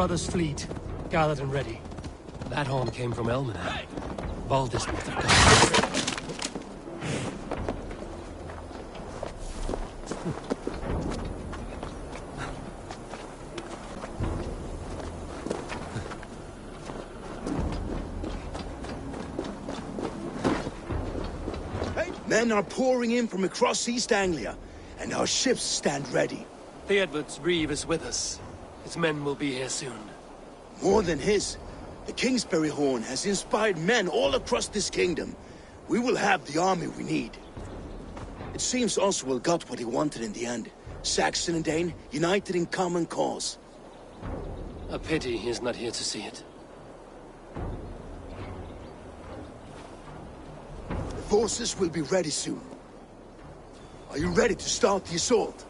brother's fleet, gathered and ready. That horn came from Elmenham. Baldus must have come. Men are pouring in from across East Anglia, and our ships stand ready. The Edward's Reeve is with us. His men will be here soon. More than his. The Kingsbury Horn has inspired men all across this kingdom. We will have the army we need. It seems Oswald got what he wanted in the end. Saxon and Dane united in common cause. A pity he is not here to see it. Forces will be ready soon. Are you ready to start the assault?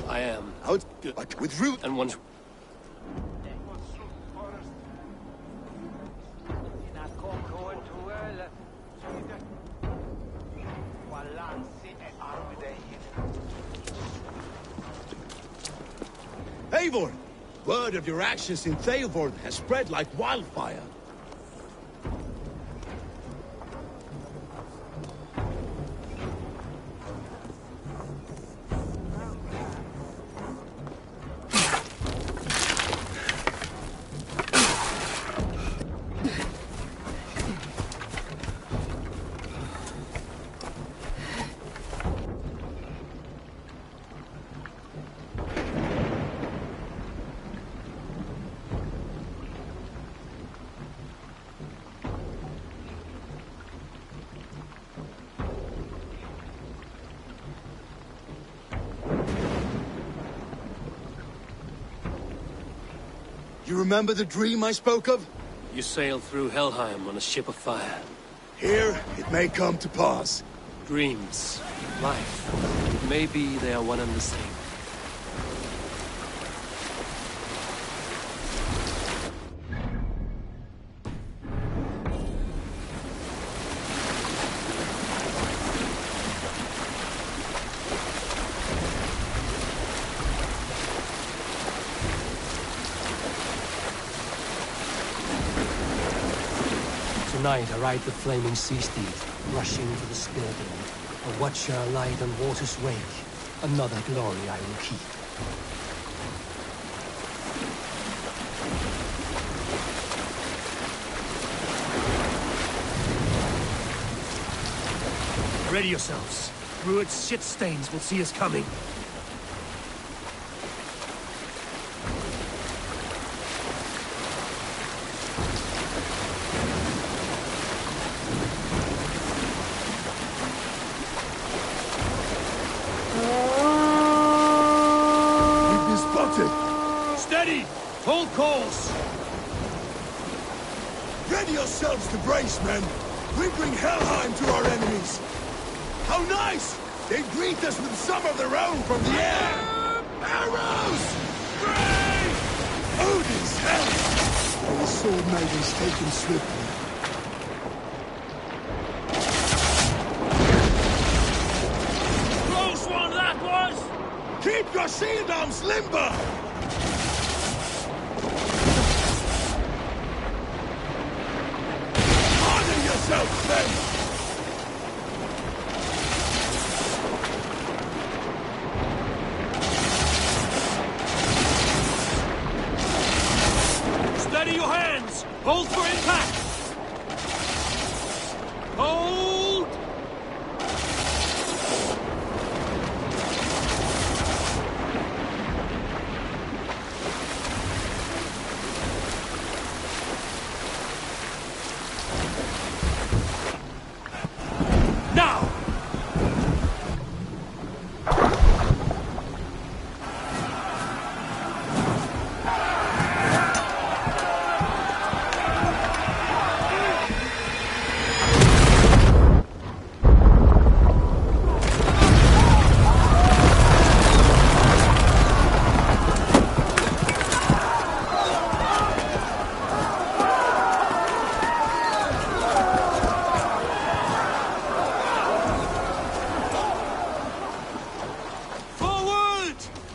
I am. Out with root and one. Eivor! Word of your actions in Theoborn has spread like wildfire. You remember the dream I spoke of? You sailed through Helheim on a ship of fire. Here, it may come to pass. Dreams, life, maybe they are one and the same. Tonight I ride the flaming sea steed, rushing to the Skirden. A watcher light on water's wake. Another glory I will keep. Ready yourselves. Druid's shit stains will see us coming. Hold course! Ready yourselves to brace, men! We bring Helheim to our enemies! How nice! They greet us with some of their own from the air! Arrows! Brave! Odin's help! And the sword maidens taken swiftly. Close one that was! Keep your shield arms limber! Hold for impact! Hold! Now!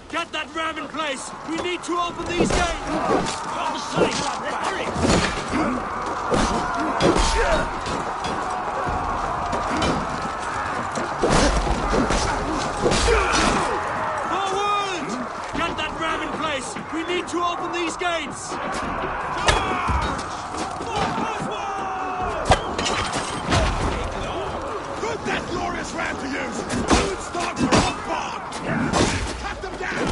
Get that ram in place! We need to open these gates! On the side! Hurry! Forward! Get that ram in place! We need to open these gates! Put that glorious ram to use! I would start for rock bog! Cut them down!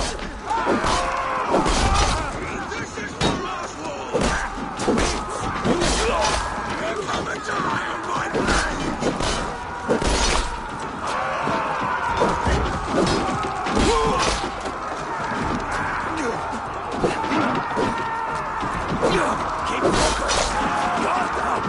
This is the last war! You come and die on my blade! Keep focused! Guard down!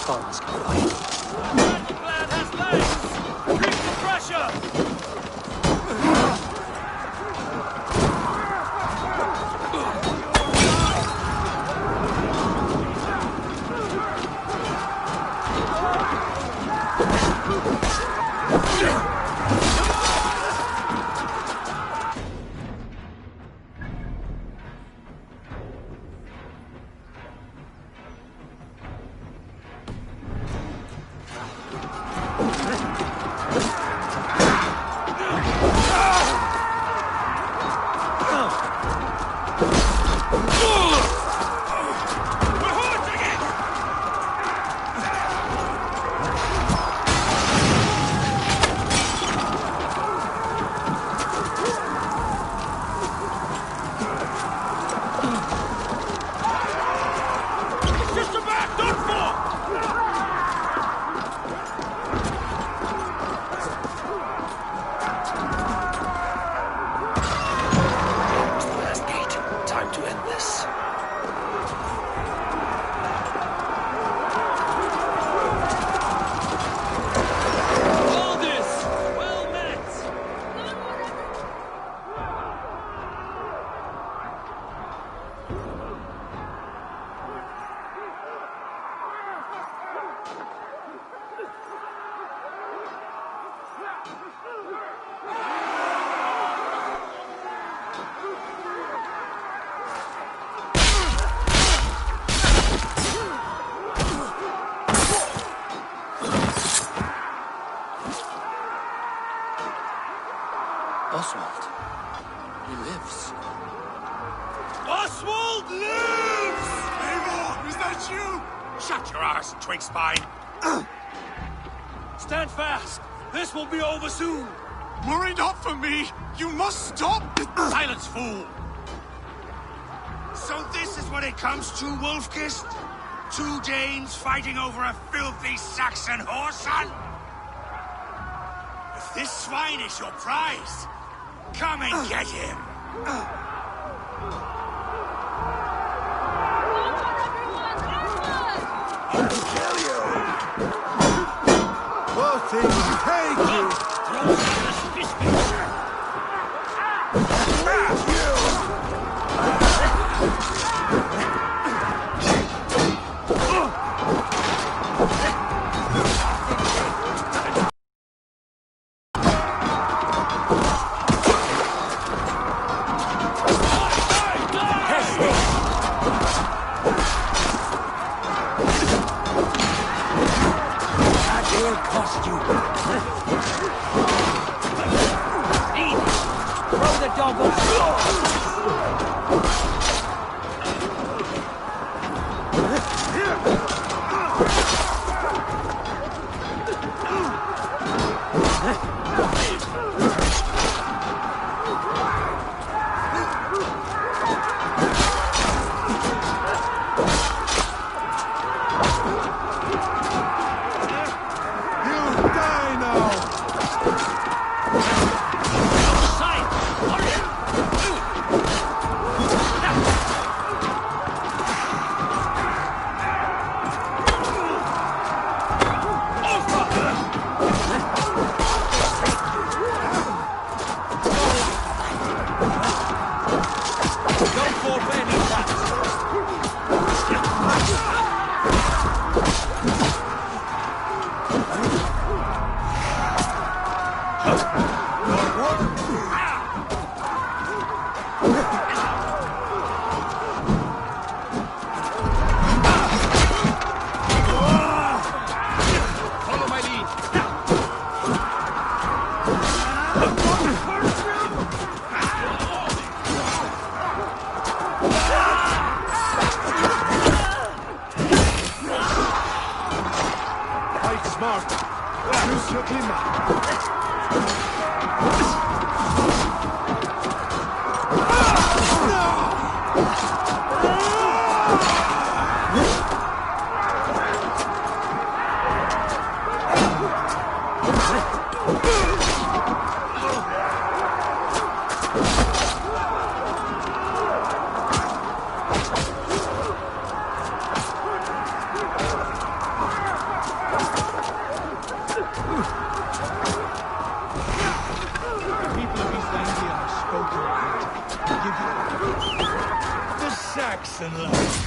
Funds can fight. lives. Oswald lives! Eivor, is that you? Shut your arse, twig spine! Stand fast! This will be over soon! Worry not for me! You must stop! Silence, fool! So this is what it comes to, Wolfkist? 2 Danes fighting over a filthy Saxon whoreson? If this swine is your prize, come and get him! Both things take you!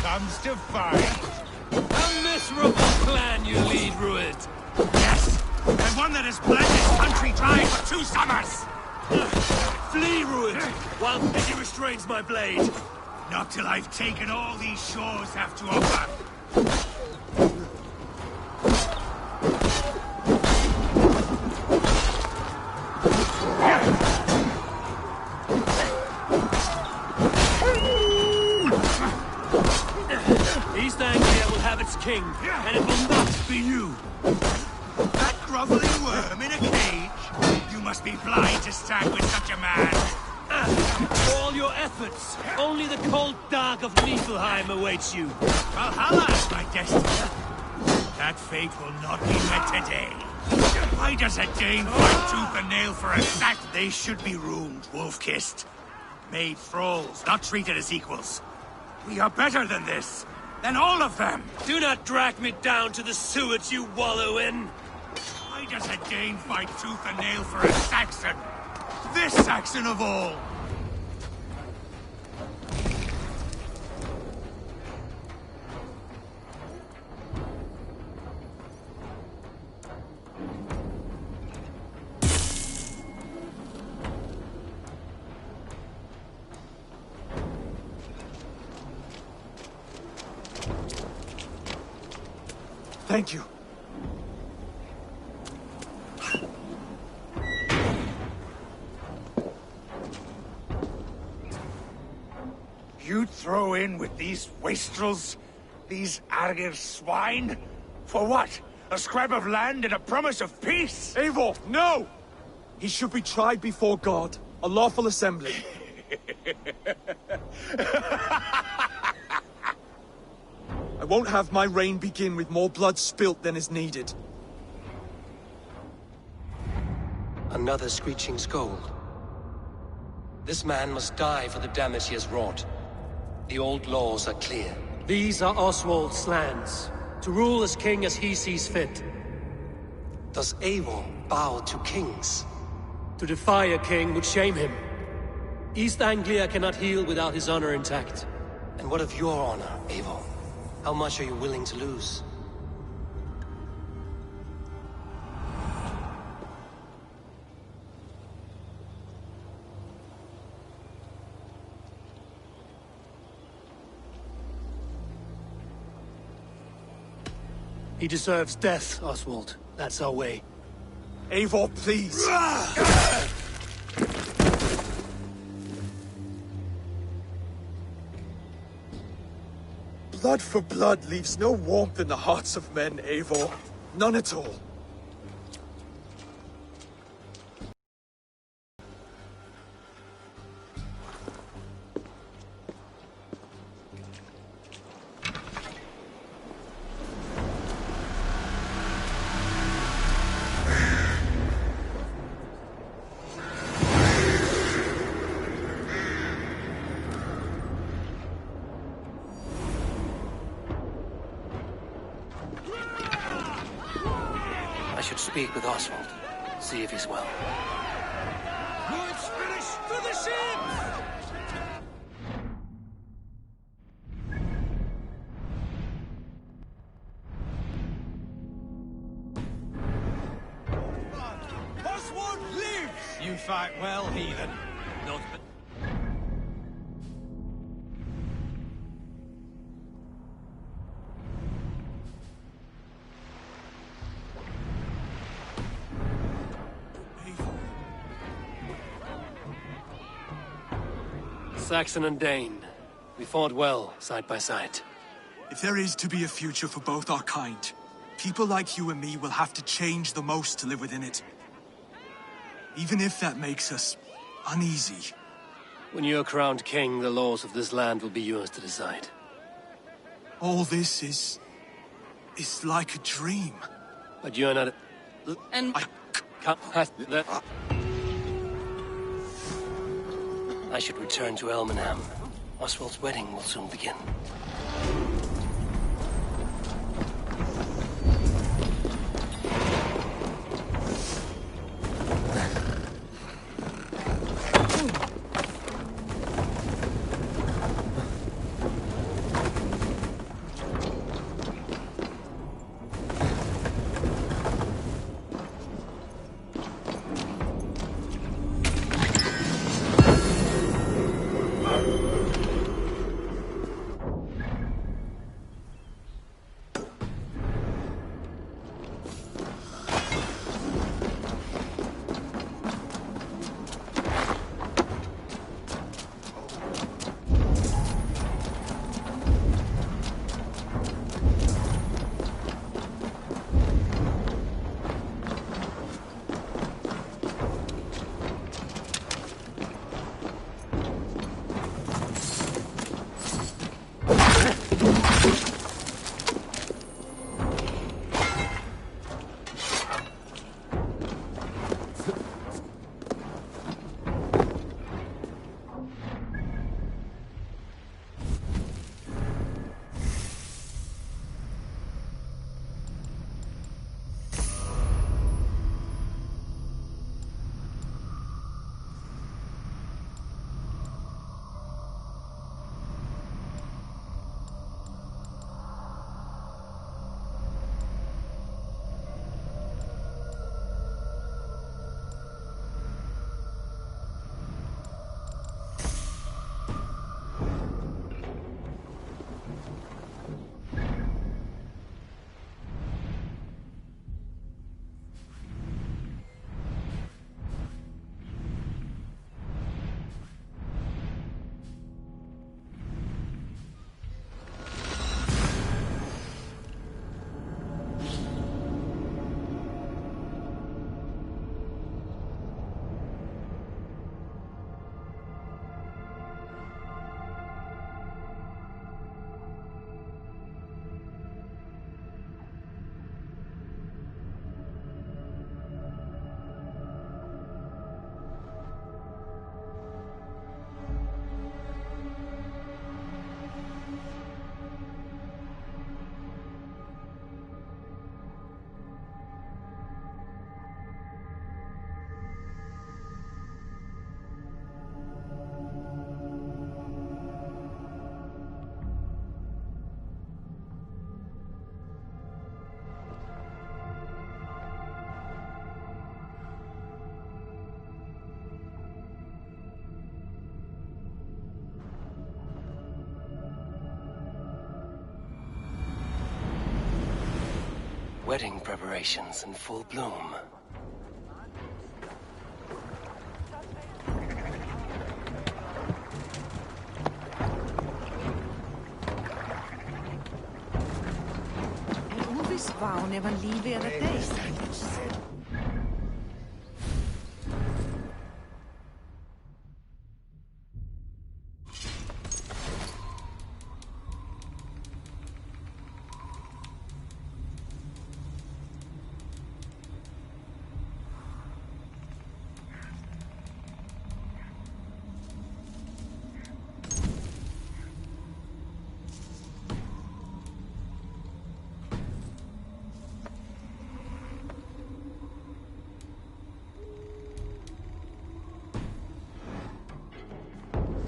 Comes to fight. A miserable plan you lead, Rued. Yes, and one that has bled this country dry for 2 summers. Flee, Rued, while pity restrains my blade. Not till I've taken all these shores have to offer. East Anglia will have its king, and it will not be you. That groveling worm in a cage? You must be blind to stand with such a man. For all your efforts, only the cold dark of Niflheim awaits you. Valhalla is my destiny. That fate will not be met today. Why does a Dane fight tooth and nail for a sack? They should be ruined, wolf-kissed. Made thralls, not treated as equals. We are better than this. Than all of them. Do not drag me down to the sewage you wallow in. Why does a Dane fight tooth and nail for a Saxon? This Saxon of all! Thank you. You'd throw in with these wastrels? These Argir swine? For what? A scrap of land and a promise of peace? Eivor, no! He should be tried before God, a lawful assembly. I won't have my reign begin with more blood spilt than is needed. Another screeching scold. This man must die for the damage he has wrought. The old laws are clear. These are Oswald's lands, to rule as king as he sees fit. Does Eivor bow to kings? To defy a king would shame him. East Anglia cannot heal without his honor intact. And what of your honor, Eivor? How much are you willing to lose? He deserves death, Oswald. That's our way. Eivor, please! Blood for blood leaves no warmth in the hearts of men, Eivor. None at all. I should speak with Oswald. See if he's well. It's finished! To the ship! Oswald lives! You fight well, heathen. Not Saxon and Dane. We fought well, side by side. If there is to be a future for both our kind, people like you and me will have to change the most to live within it. Even if that makes us uneasy. When you're crowned king, the laws of this land will be yours to decide. All this is like a dream. But you're not... And I should return to Elmenham. Oswald's wedding will soon begin. wedding preparations in full bloom. Vagn er man lige ved at redde.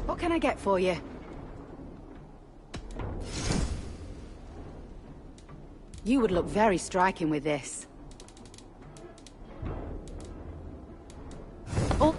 What can I get for you? You would look very striking with this. Oh!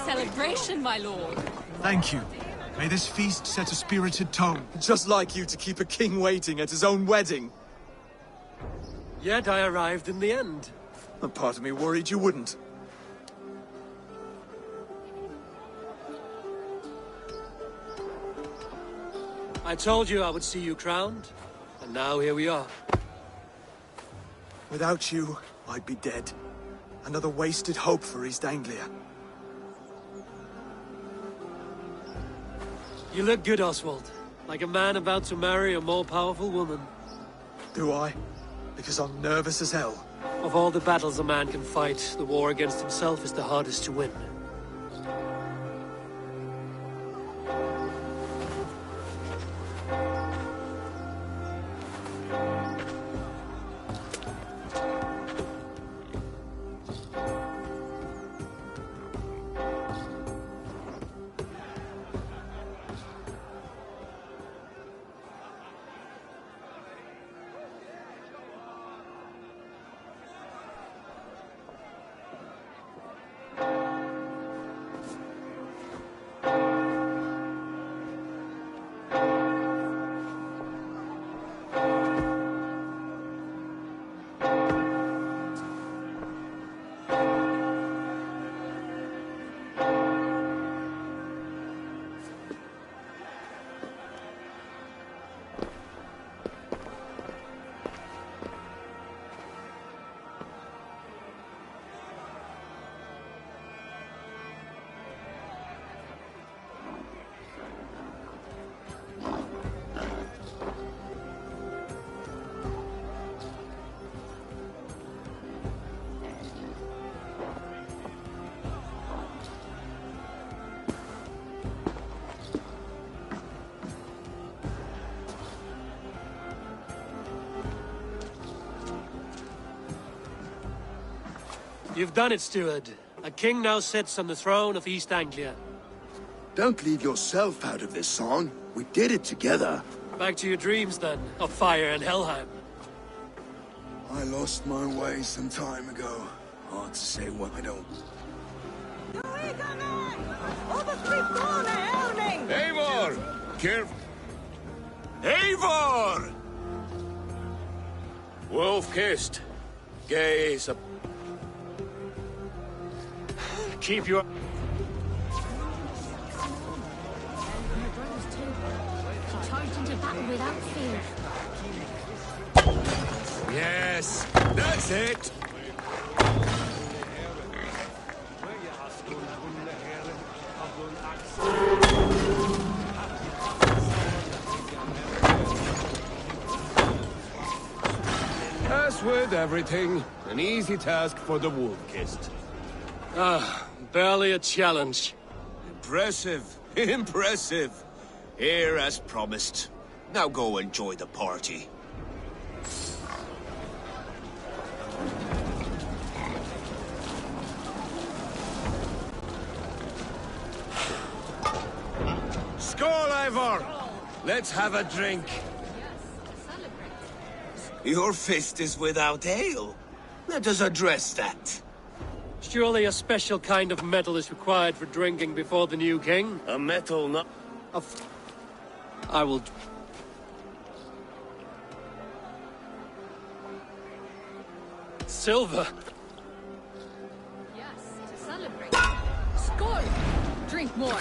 Celebration, my lord. Thank you. May this feast set a spirited tone. Just like you to keep a king waiting at his own wedding. Yet I arrived in the end. A part of me worried you wouldn't. I told you I would see you crowned, and now here we are. Without you, I'd be dead. Another wasted hope for East Anglia. You look good, Oswald. Like a man about to marry a more powerful woman. Do I? Because I'm nervous as hell. Of all the battles a man can fight, the war against himself is the hardest to win. You've done it, steward. A king now sits on the throne of East Anglia. Don't leave yourself out of this song. We did it together. Back to your dreams, then, of fire and Helheim. I lost my way some time ago. Hard to say what I don't. Eivor! Careful! Eivor! Wolf-kissed. Gaze up. Keep your... Charged into battle without fear. Yes, that's it! As with everything, an easy task for the wolf-kissed. Barely a challenge. Impressive, impressive. Here as promised. Now go enjoy the party. Ivor! Let's have a drink. Your fist is without ale. Let us address that. Surely a special kind of metal is required for drinking before the new king? A metal not... I will... Silver! Yes, to celebrate. Skål! Drink more.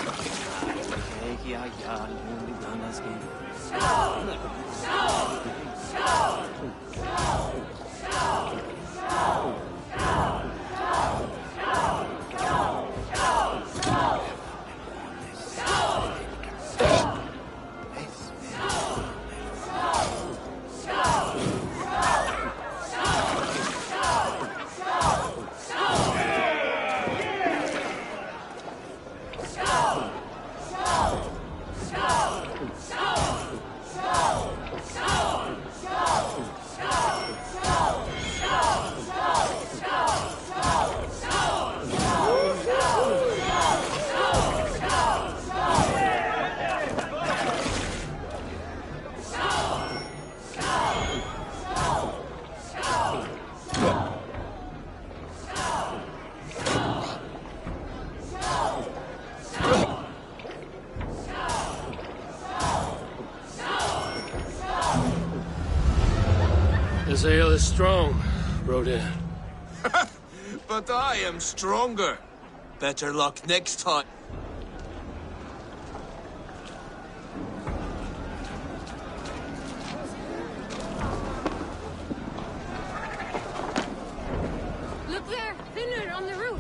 This ale is strong, Rodin. But I am stronger. Better luck next time. Look there, Finnur on the roof.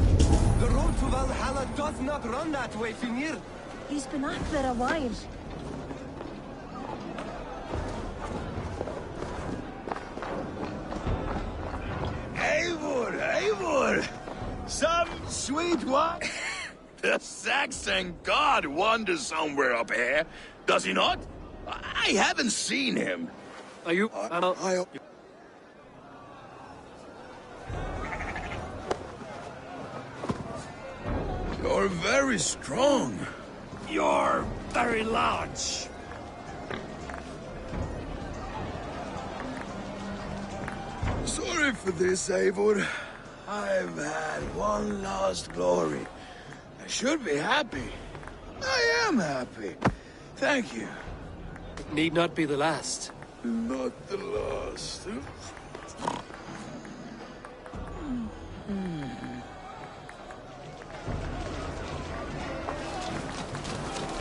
The road to Valhalla does not run that way, Finnur. He's been out there a while. Eivor! Some sweet wine? The Saxon god wanders somewhere up here, does he not? I haven't seen him. Are you... You're very strong. You're very large. Sorry for this, Eivor. I've had one last glory. I should be happy. I am happy. Thank you. It need not be the last. Not the last.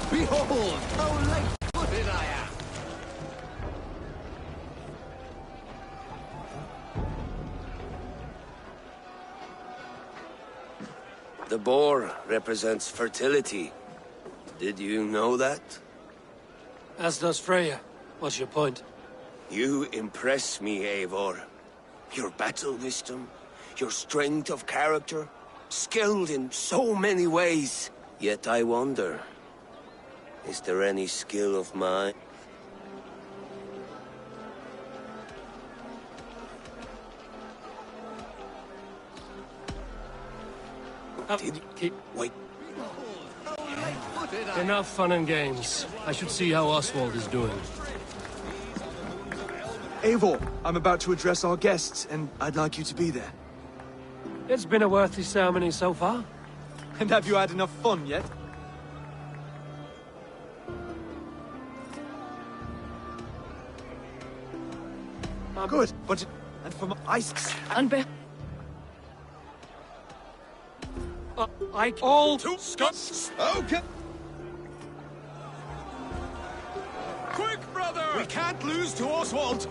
Behold, how light-footed I am! The boar represents fertility. Did you know that? As does Freya. What's your point? You impress me, Eivor. Your battle wisdom, your strength of character, skilled in so many ways. Yet I wonder, is there any skill of mine? Wait. Enough fun and games. I should see how Oswald is doing. Eivor, I'm about to address our guests, and I'd like you to be there. It's been a worthy ceremony so far. And have you had enough fun yet? Good, but... And from ice... all... Okay. Quick, brother! We can't lose to Oswald!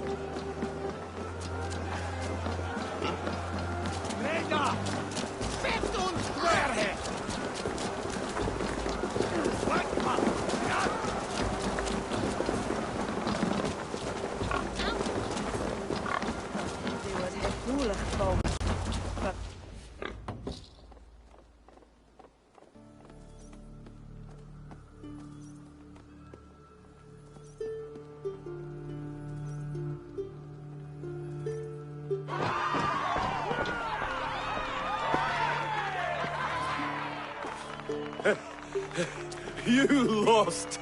Reda! Fett uns querhet! You lost!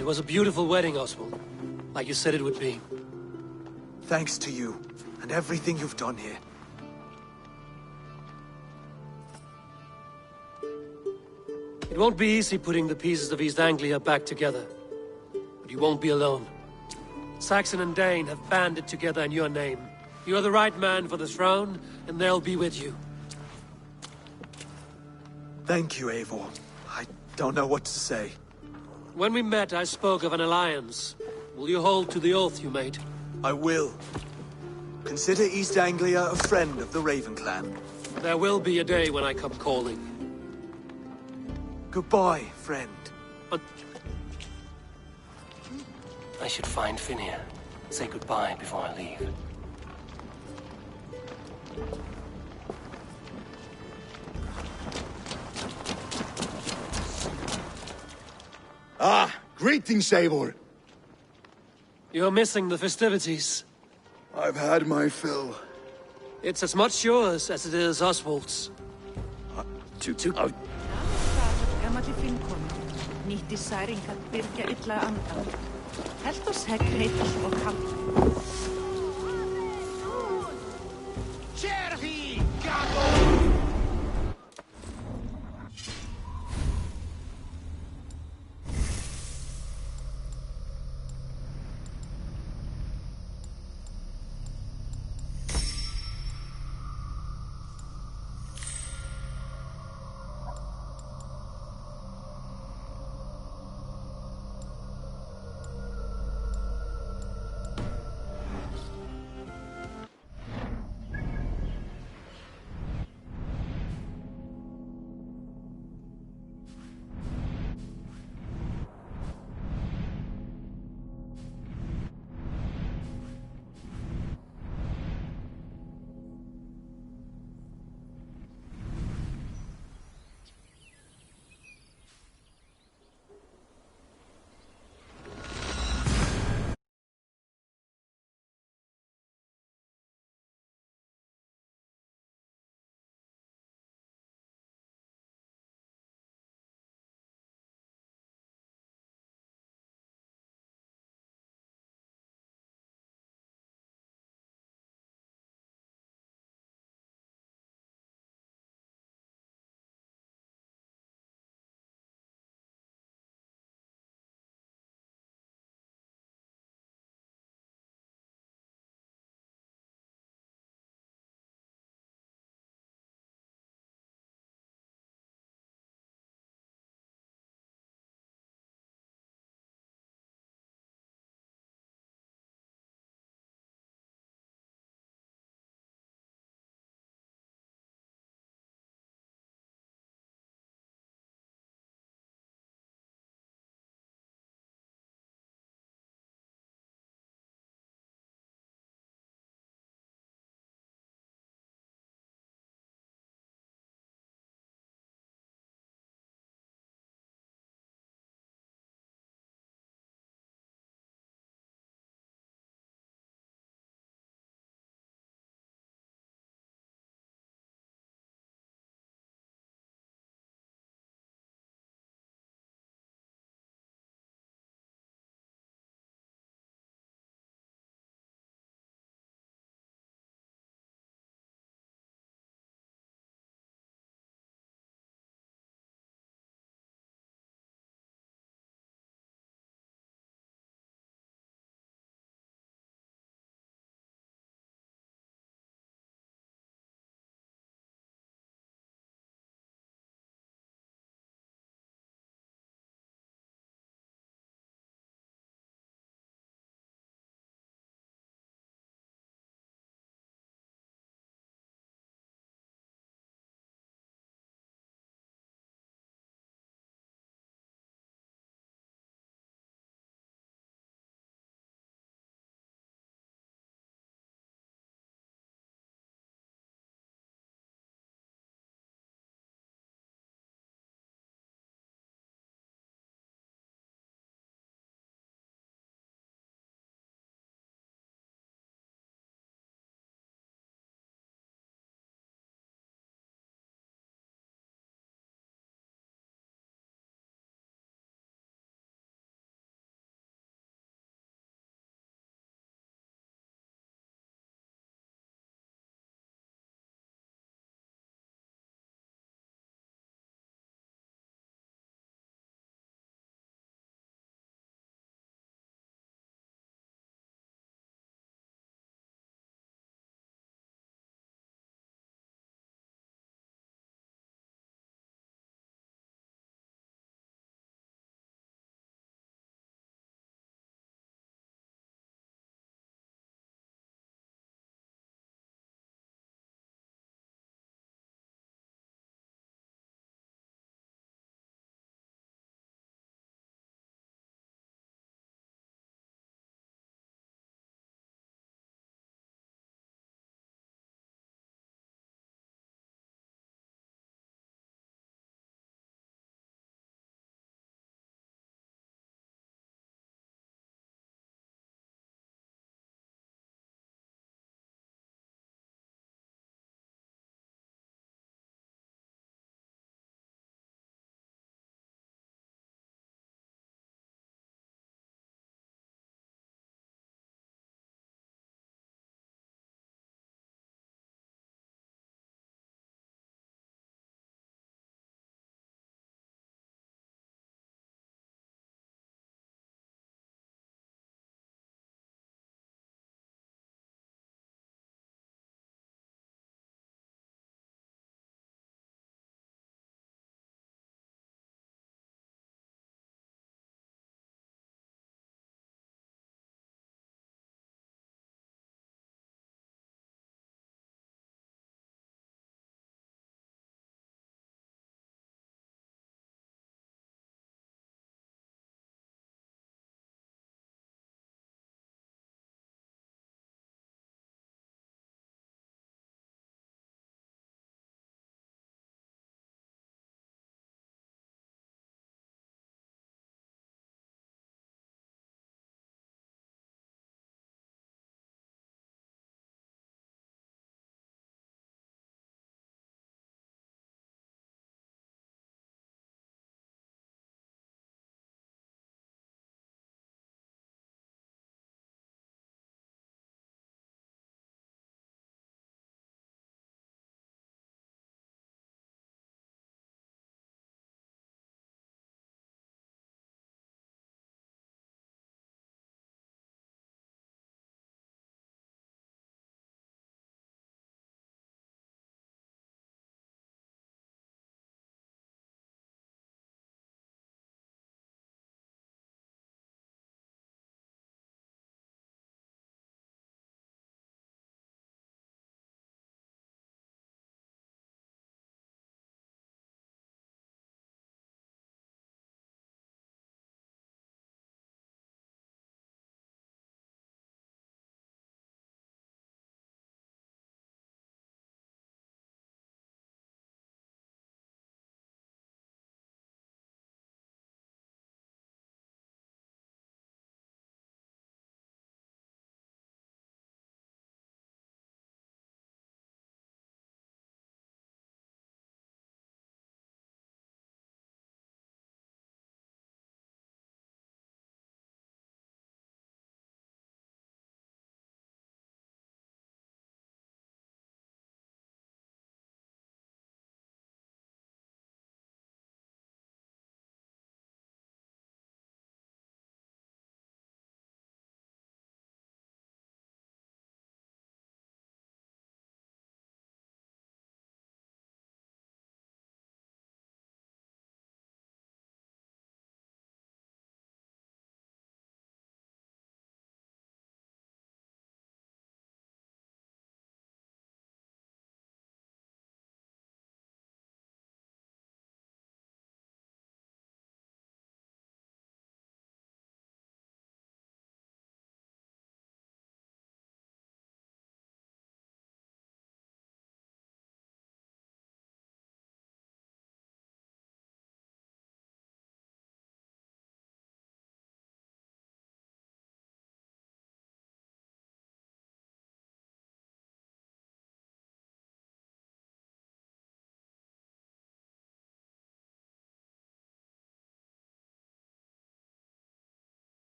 It was a beautiful wedding, Oswald. Like you said it would be. Thanks to you, and everything you've done here. It won't be easy putting the pieces of East Anglia back together. But you won't be alone. Saxon and Dane have banded together in your name. You're the right man for the throne, and they'll be with you. Thank you, Eivor. I don't know what to say. When we met, I spoke of an alliance. Will you hold to the oath you made? I will. Consider East Anglia a friend of the Raven clan. There will be a day when I come calling. Goodbye, friend. I should find Finir. Say goodbye before I leave. Ah, greetings, Eivor. You're missing the festivities. I've had my fill. It's as much yours as it is Oswald's. Gamalli finkonu. Nýtti særing að byrgja illa andan. Helt oss hegg heitt og kallt. Cherfi!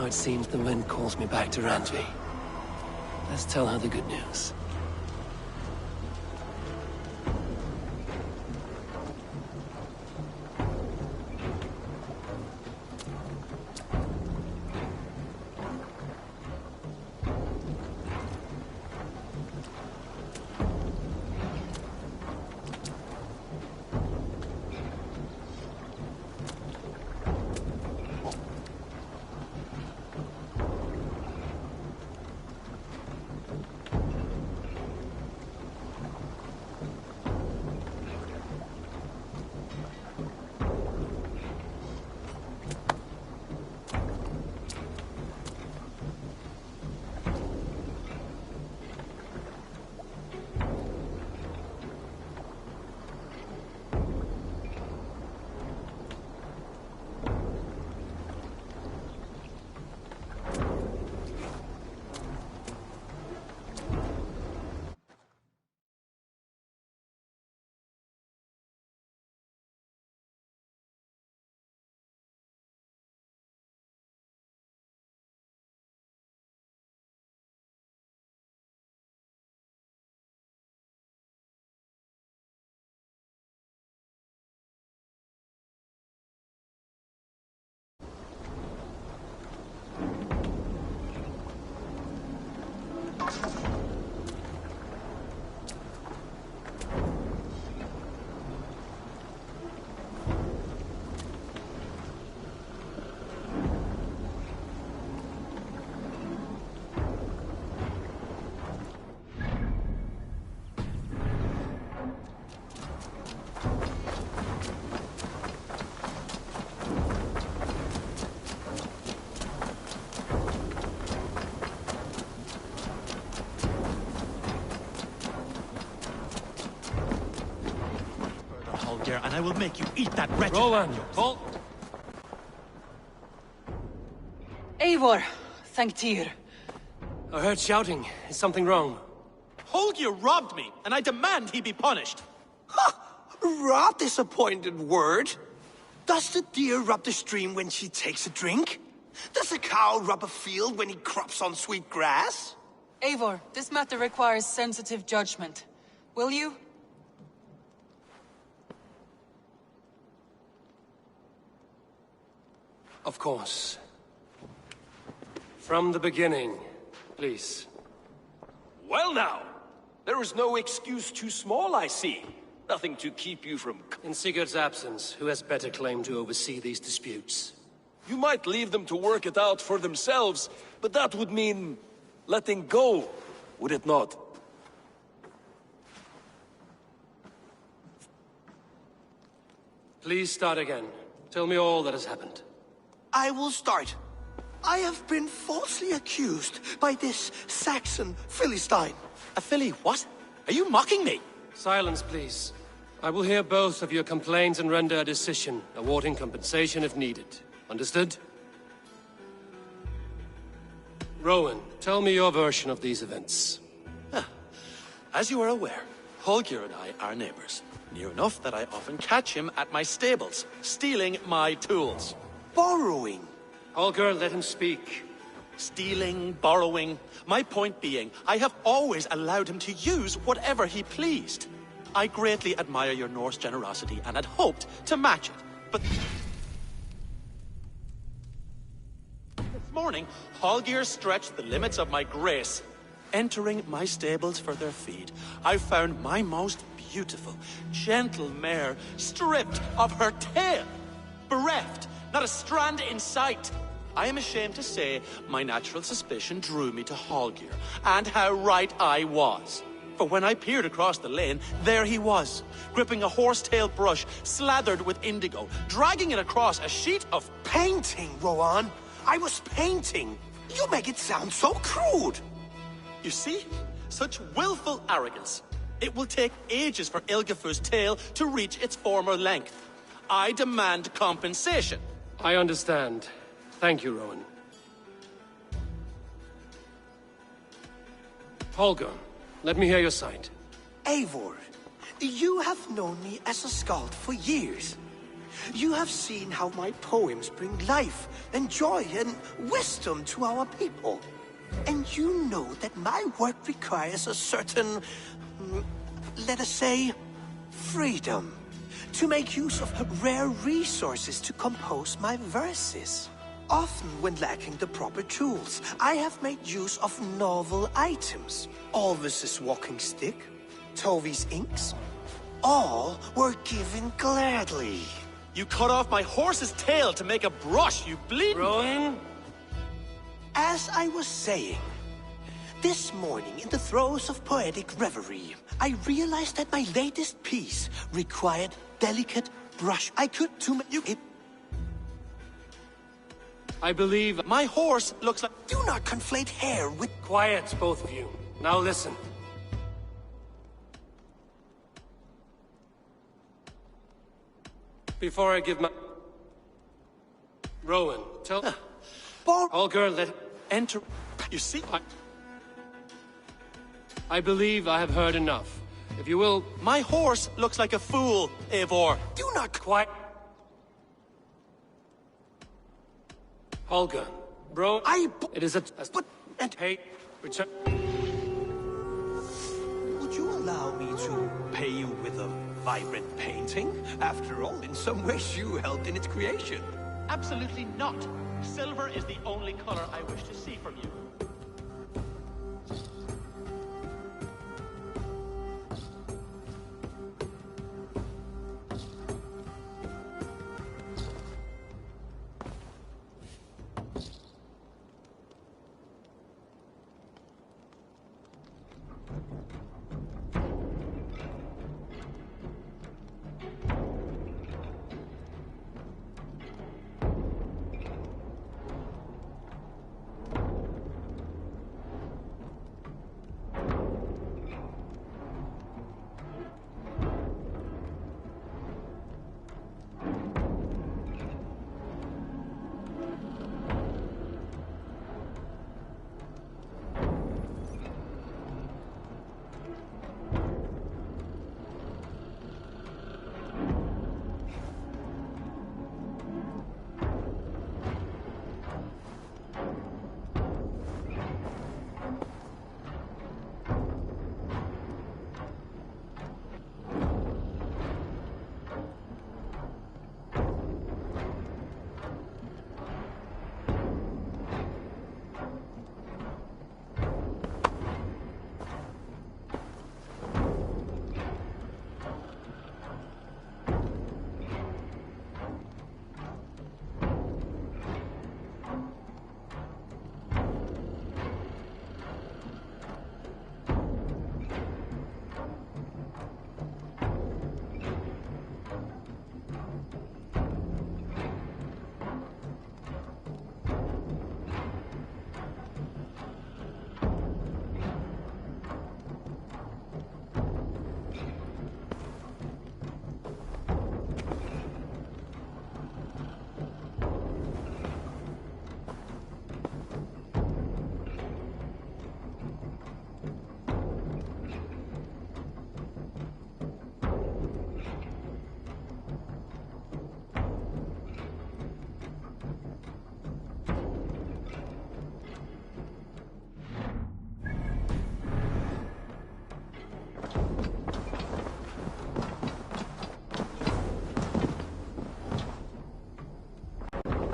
it seems the wind calls me back to Randvi. Let's tell her the good news. And I will make you eat that wretched... Roland, halt! Eivor, thank Tyr. I heard shouting. Is something wrong? Holger robbed me, and I demand he be punished. Rot disappointed word. Does the deer rub the stream when she takes a drink? Does a cow rub a field when he crops on sweet grass? Eivor, this matter requires sensitive judgment. Will you? Of course. From the beginning, please. Well now, there is no excuse too small, I see. Nothing to keep you from... In Sigurd's absence, who has better claim to oversee these disputes? You might leave them to work it out for themselves, but that would mean letting go, would it not? Please start again. Tell me all that has happened. I will start. I have been falsely accused by this Saxon Philistine. A Philly what? Are you mocking me? Silence, please. I will hear both of your complaints and render a decision, awarding compensation if needed. Understood? Rowan, tell me your version of these events. As you are aware, Holger and I are neighbors. Near enough that I often catch him at my stables, stealing my tools. Borrowing. Holger, let him speak. Stealing, borrowing. My point being, I have always allowed him to use whatever he pleased. I greatly admire your Norse generosity and had hoped to match it, but... This morning, Holger stretched the limits of my grace. Entering my stables for their feed, I found my most beautiful, gentle mare stripped of her tail, bereft, not a strand in sight. I am ashamed to say my natural suspicion drew me to Holger, and how right I was. For when I peered across the lane, there he was, gripping a horsetail brush slathered with indigo, dragging it across a sheet of... Painting, Rowan! I was painting! You make it sound so crude! You see? Such willful arrogance. It will take ages for Ilgefu's tail to reach its former length. I demand compensation. I understand. Thank you, Rowan. Holger, let me hear your side. Eivor, you have known me as a skald for years. You have seen how my poems bring life and joy and wisdom to our people. And you know that my work requires a certain, let us say, freedom. To make use of rare resources to compose my verses. Often when lacking the proper tools, I have made use of novel items. Alvis's walking stick, Tovy's inks, all were given gladly. You cut off my horse's tail to make a brush, you bleeding... Rowan? As I was saying, this morning in the throes of poetic reverie, I realized that my latest piece required delicate brush. I could I believe... My horse looks like... Do not conflate hair with... Quiet, both of you. Now listen. Before I give my... Rowan, tell... Holger, let... Enter... You see... I believe I have heard enough. If you will... My horse looks like a fool, Eivor. Do not... Quiet. Holger, bro... It is a... But... And... Hey, return... Would you allow me to pay you with a vibrant painting? After all, in some ways you helped in its creation. Absolutely not. Silver is the only color I wish to see from you.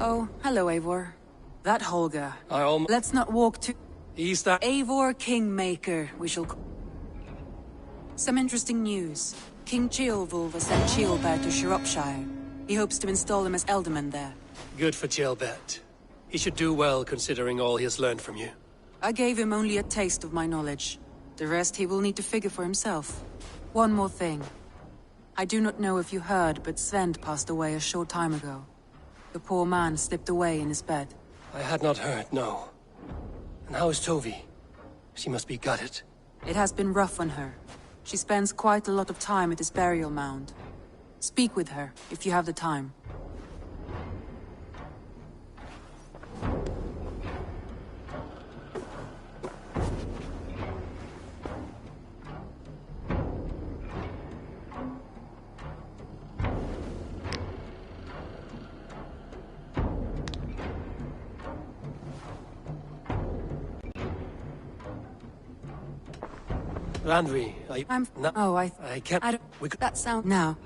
Oh, hello, Eivor. That Holger. Let's not walk too... He's that... Eivor Kingmaker, we shall... Some interesting news. King Ceolwulf has sent Ceolbert to Shropshire. He hopes to install him as Elderman there. Good for Ceolbert. He should do well considering all he has learned from you. I gave him only a taste of my knowledge. The rest he will need to figure for himself. One more thing. I do not know if you heard, but Svend passed away a short time ago. The poor man slipped away in his bed. I had not heard, no. And how is Tovi? She must be gutted. It has been rough on her. She spends quite a lot of time at his burial mound. Speak with her, if you have the time. Randvi, I can't... I don't... We could... That sound... Now.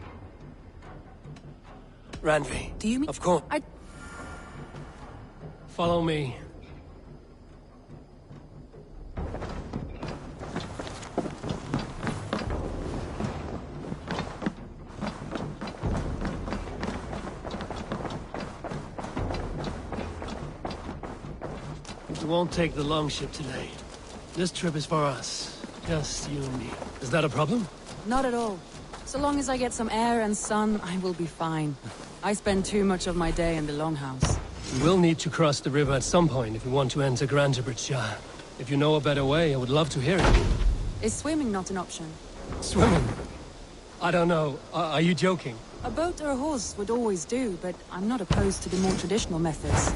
Randvi. Do you mean... Of course. I... Follow me. We won't take the longship today. This trip is for us. Just you and me. Is that a problem? Not at all. So long as I get some air and sun, I will be fine. I spend too much of my day in the Longhouse. We will need to cross the river at some point if we want to enter Grantebridgeshire. If you know a better way, I would love to hear it. Is swimming not an option? Swimming? I don't know. Are you joking? A boat or a horse would always do, but I'm not opposed to the more traditional methods.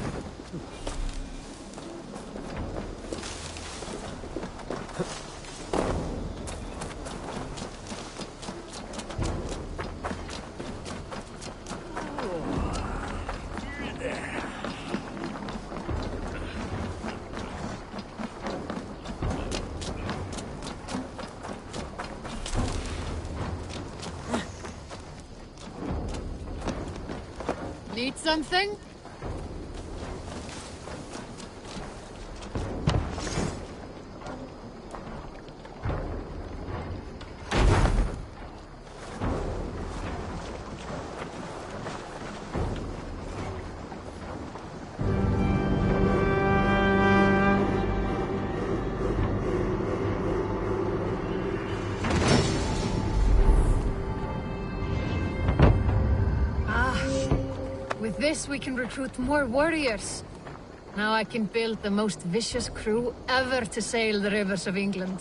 Need something? With this, we can recruit more warriors. Now I can build the most vicious crew ever to sail the rivers of England.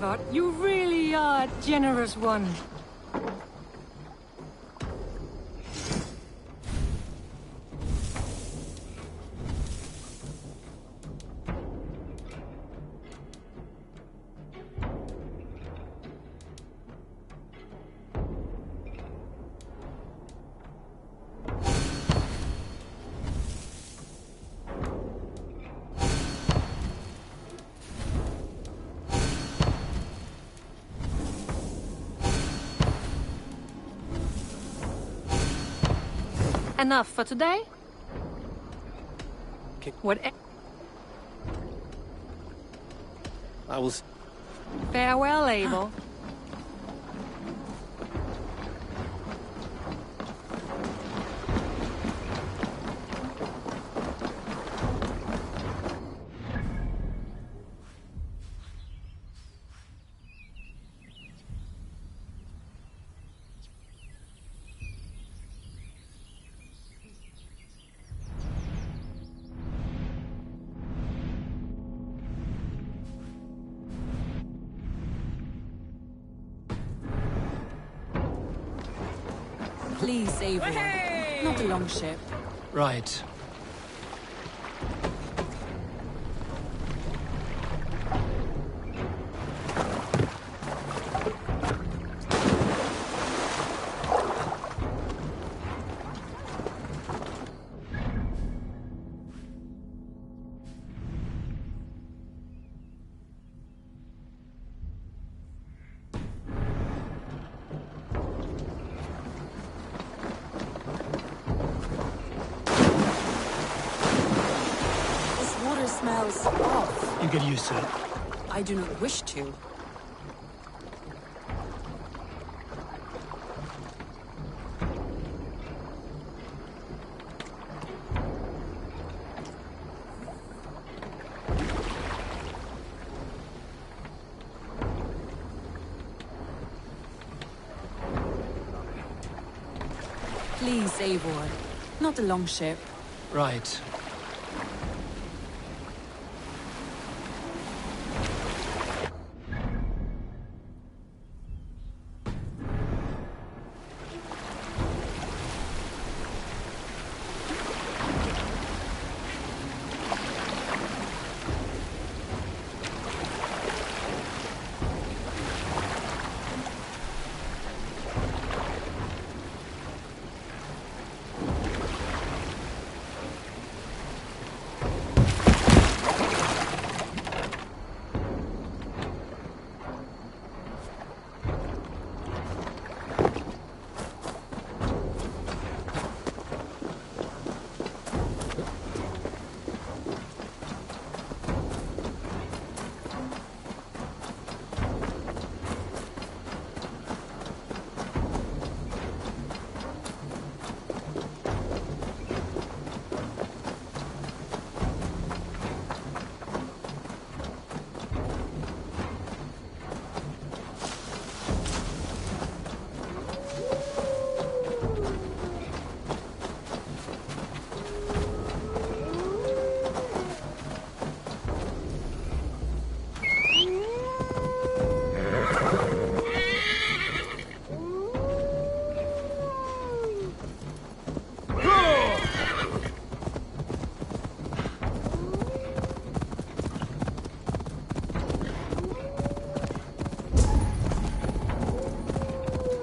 sweetheart. You really are a generous one. Enough for today? What? I will... Farewell, Abel. Please, Eivor. Not a long ship. Right. Smells off. You get used to it. I do not wish to. Please, Eivor. Not a long ship. Right.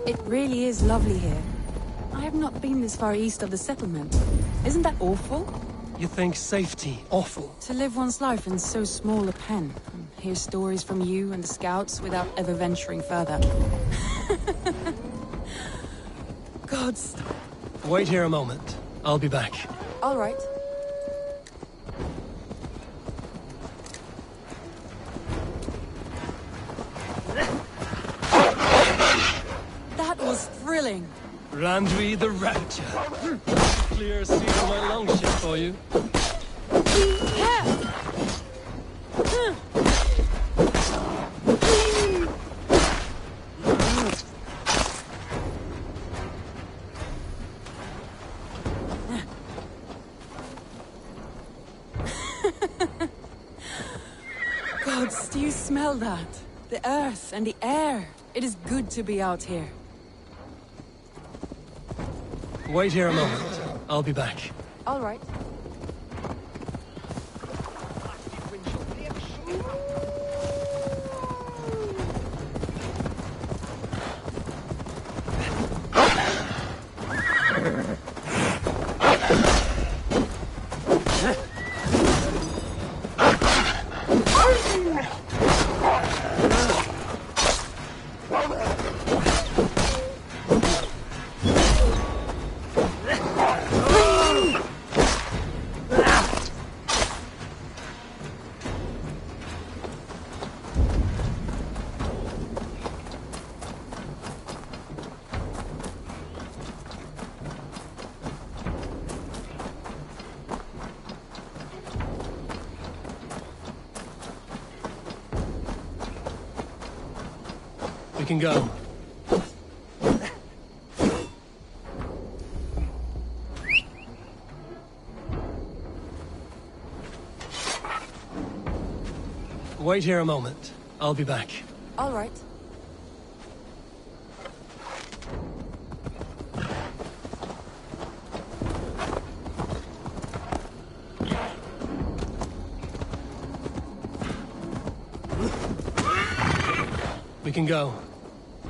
It really is lovely here. I have not been this far east of the settlement. Isn't that awful? You think safety awful? To live one's life in so small a pen, and hear stories from you and the scouts without ever venturing further. Gods. Wait here a moment. I'll be back. All right. That was thrilling. Randwi the Ravager. Clear a seat on my longship for you. Gods, do you smell that? The earth and the air. It is good to be out here. Wait here a moment. I'll be back. All right. We can go. Wait here a moment. I'll be back. All right. We can go.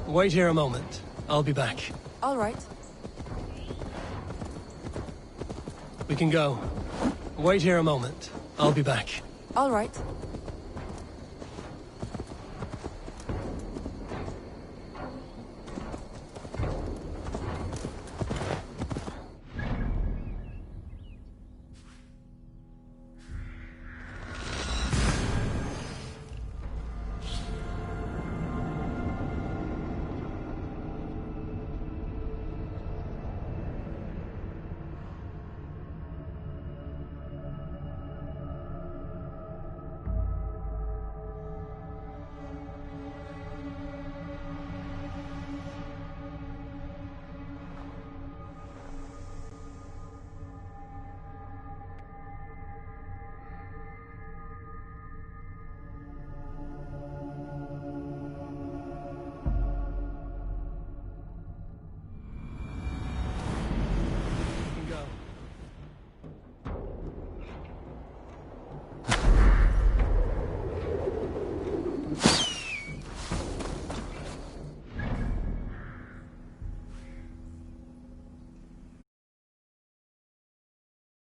Wait here a moment. I'll be back. All right. We can go. Wait here a moment. I'll be back. All right.